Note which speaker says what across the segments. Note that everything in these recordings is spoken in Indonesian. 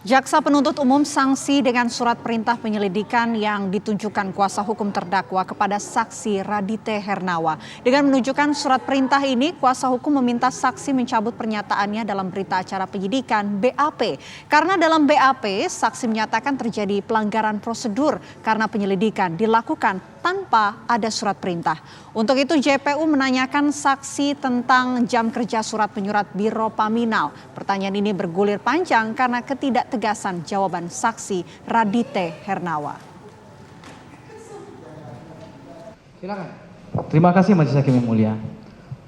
Speaker 1: Jaksa penuntut umum sanksi dengan surat perintah penyelidikan yang ditunjukkan kuasa hukum terdakwa kepada saksi Raditya Hernawa. Dengan menunjukkan surat perintah ini, kuasa hukum meminta saksi mencabut pernyataannya dalam berita acara penyidikan BAP. Karena dalam BAP, saksi menyatakan terjadi pelanggaran prosedur karena penyelidikan dilakukan tanpa ada surat perintah. Untuk itu JPU menanyakan saksi tentang jam kerja surat menyurat Biro Paminal. Pertanyaan ini bergulir panjang karena ketidaktegasan jawaban saksi Raditya Hernawa.
Speaker 2: Silakan. Terima kasih Majelis Hakim yang mulia.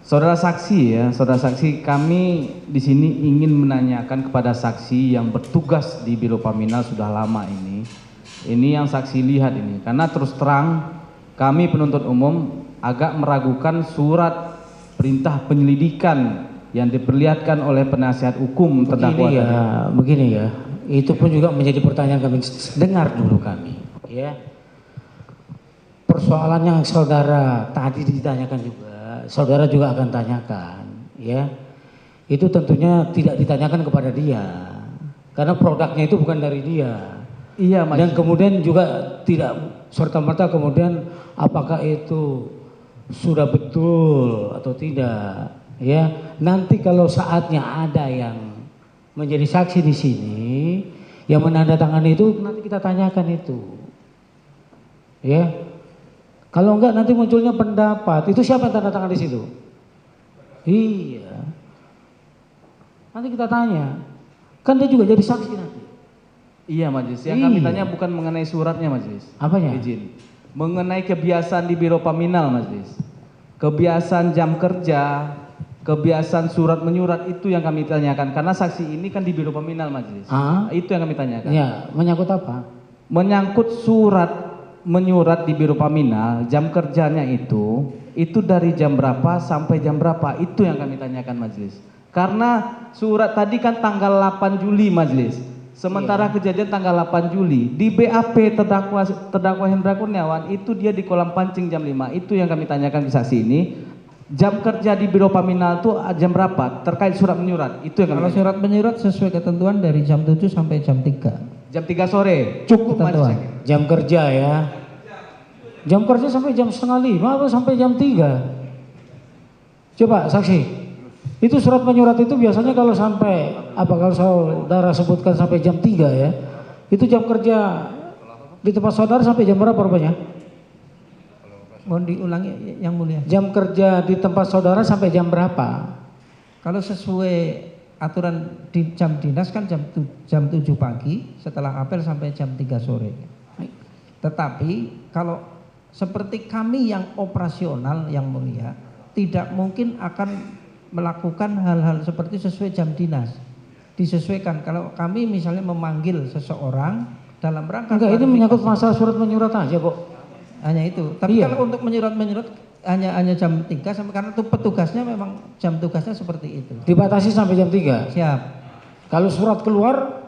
Speaker 2: Saudara saksi, kami di sini ingin menanyakan kepada saksi yang bertugas di Biro Paminal sudah lama ini. Ini yang saksi lihat ini, karena terus terang kami penuntut umum agak meragukan surat perintah penyelidikan yang diperlihatkan oleh penasihat hukum terdakwa.
Speaker 3: Begini ya, itu pun juga menjadi pertanyaan kami, dengar dulu kami. Ya, persoalan yang saudara tadi ditanyakan juga, saudara juga akan tanyakan. Ya, itu tentunya tidak ditanyakan kepada dia, karena produknya itu bukan dari dia.
Speaker 2: Iya, Mas.
Speaker 3: Dan kemudian juga tidak serta-merta kemudian apakah itu sudah betul atau tidak. Ya, nanti kalau saatnya ada yang menjadi saksi di sini yang menandatangani itu, nanti kita tanyakan itu. Ya, kalau enggak nanti munculnya pendapat. Itu siapa yang tanda tangan di situ? Iya. Nanti kita tanya. Kan dia juga jadi saksi nanti.
Speaker 2: Iya Majelis, yang kami tanya bukan mengenai suratnya Majelis.
Speaker 3: Apanya?
Speaker 2: Izin. Mengenai kebiasaan di Biro Paminal Majelis. Kebiasaan jam kerja, kebiasaan surat menyurat, itu yang kami tanyakan. Karena saksi ini kan di Biro Paminal Majelis. Itu yang kami tanyakan.
Speaker 3: Ya, menyangkut apa?
Speaker 2: Menyangkut surat menyurat di Biro Paminal, jam kerjanya itu dari jam berapa sampai jam berapa, itu yang kami tanyakan Majelis. Karena surat tadi kan tanggal 8 Juli Majelis. Sementara kejadian tanggal 8 Juli di BAP terdakwa Hendra Kurniawan itu dia di kolam pancing jam 5. Itu yang kami tanyakan ke saksi ini. Jam kerja di Biro Paminal itu jam berapa terkait surat menyurat? Itu yang kami
Speaker 4: Kalau surat menyurat sesuai ketentuan dari jam 7 sampai jam 3.
Speaker 2: Jam 3 sore. Cukup Majelis.
Speaker 3: Jam kerja ya. Jam kerja sampai jam setengah 5 atau sampai jam 3? Coba saksi. Itu surat menyurat itu biasanya kalau sampai kalau saudara sebutkan sampai jam 3 ya. Itu jam kerja di tempat saudara sampai jam berapa rupanya?
Speaker 4: Mohon diulangi yang mulia.
Speaker 3: Jam kerja di tempat saudara sampai jam berapa?
Speaker 4: Kalau sesuai aturan di jam dinas kan jam 7 pagi, setelah apel sampai jam 3 sore. Tetapi kalau seperti kami yang operasional yang mulia, tidak mungkin akan melakukan hal-hal seperti sesuai jam dinas. Disesuaikan. Kalau kami misalnya memanggil seseorang dalam rangka,
Speaker 3: enggak, ini menyangkut masalah surat menyurat aja kok.
Speaker 4: Hanya itu. Tapi kalau untuk menyurat hanya jam 3 sampai, karena itu petugasnya memang jam tugasnya seperti itu.
Speaker 3: Dibatasi sampai jam 3.
Speaker 4: Siap.
Speaker 3: Kalau surat keluar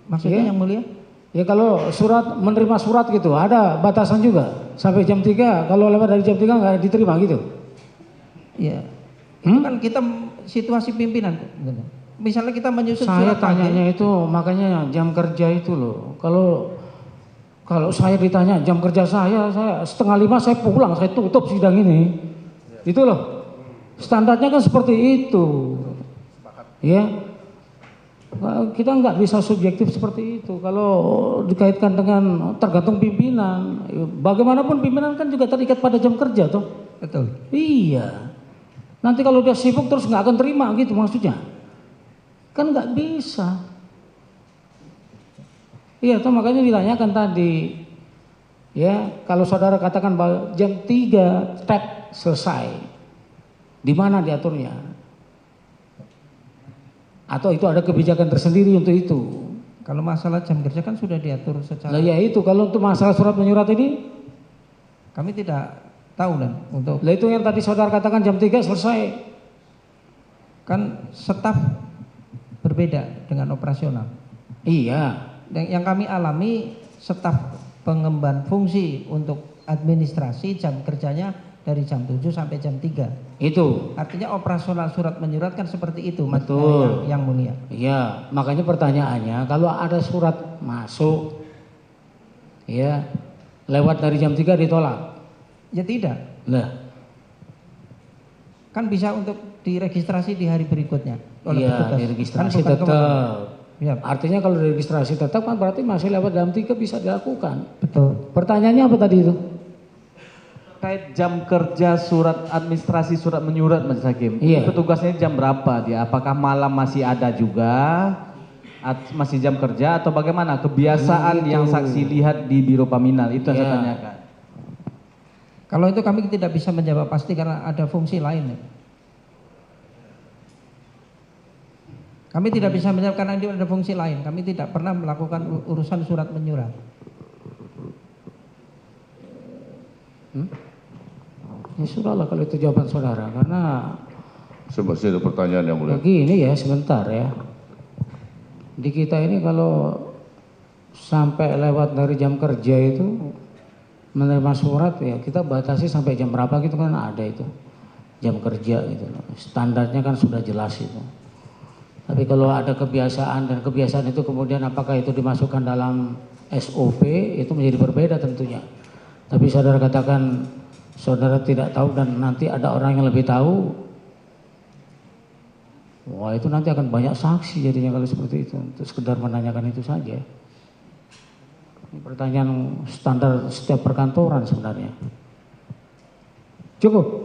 Speaker 4: maksudnya yang mulia?
Speaker 3: Ya kalau menerima surat gitu, ada batasan juga. Sampai jam 3, kalau lewat dari jam 3 nggak diterima gitu.
Speaker 4: Iya. Itu kan kita situasi pimpinan. Misalnya kita menyusun
Speaker 3: saya
Speaker 4: surat.
Speaker 3: tanyanya itu makanya jam kerja itu loh. Kalau saya ditanya jam kerja saya 4:30 saya pulang, saya tutup sidang ini. Itu loh. Standarnya kan seperti itu. Ya. Kita nggak bisa subjektif seperti itu kalau dikaitkan dengan tergantung pimpinan. Bagaimanapun pimpinan kan juga terikat pada jam kerja toh.
Speaker 4: Betul.
Speaker 3: Iya. Nanti kalau dia sibuk terus nggak akan terima gitu maksudnya. Kan nggak bisa. Iya toh, makanya ditanyakan tadi. Ya, kalau saudara katakan bahwa jam 3 tap selesai. Di mana diaturnya? Atau itu ada kebijakan tersendiri untuk itu?
Speaker 4: Kalau masalah jam kerja kan sudah diatur secara.
Speaker 3: Lah ya itu, kalau untuk masalah surat menyurat ini
Speaker 4: kami tidak tahu dan untuk.
Speaker 3: Lah itu yang tadi saudara katakan jam 3 selesai.
Speaker 4: Kan staf berbeda dengan operasional.
Speaker 3: Iya.
Speaker 4: Yang kami alami staf pengemban fungsi untuk administrasi jam kerjanya dari jam 7 sampai jam 3.
Speaker 3: Itu.
Speaker 4: Artinya operasional surat menyurat kan seperti itu, Mas,
Speaker 3: Betul.
Speaker 4: yang mulia.
Speaker 3: Iya, makanya pertanyaannya kalau ada surat masuk ya lewat dari jam 3 ditolak.
Speaker 4: Ya tidak.
Speaker 3: Nah,
Speaker 4: Kan bisa untuk diregistrasi di hari berikutnya oleh
Speaker 3: iya,
Speaker 4: petugas.
Speaker 3: diregistrasi
Speaker 4: Kan bukan
Speaker 3: tetap.
Speaker 4: Ya,
Speaker 3: Artinya kalau diregistrasi tetap kan berarti masih lewat jam 3 bisa dilakukan.
Speaker 4: betul.
Speaker 3: Pertanyaannya apa tadi itu?
Speaker 2: Terkait jam kerja surat administrasi surat menyurat Majelis Hakim.
Speaker 3: Iya.
Speaker 2: Petugasnya jam berapa dia? Apakah malam masih ada juga? Masih jam kerja atau bagaimana kebiasaan
Speaker 3: Itu.
Speaker 2: yang saksi lihat di Biro Paminal itu yang saya
Speaker 3: Iya.
Speaker 2: tanyakan.
Speaker 4: Kalau itu kami tidak bisa menjawab pasti karena ada fungsi lain. Ya. Kami tidak bisa menjawab karena itu ada fungsi lain. Kami tidak pernah melakukan urusan surat menyurat.
Speaker 3: Ya sudahlah kalau itu jawaban saudara karena
Speaker 5: Masih ada pertanyaan yang mulia.
Speaker 3: begini ya sebentar ya. Di kita ini kalau sampai lewat dari jam kerja itu menerima surat ya kita batasi sampai jam berapa gitu kan ada itu jam kerja gitu. Standarnya kan sudah jelas itu. Tapi kalau ada kebiasaan dan kebiasaan itu kemudian apakah itu dimasukkan dalam SOP itu menjadi berbeda tentunya. Tapi saudara katakan saudara tidak tahu dan nanti ada orang yang lebih tahu. Wah itu nanti akan banyak saksi jadinya kalau seperti itu. Untuk sekedar menanyakan itu saja. Ini pertanyaan standar setiap perkantoran sebenarnya. Cukup.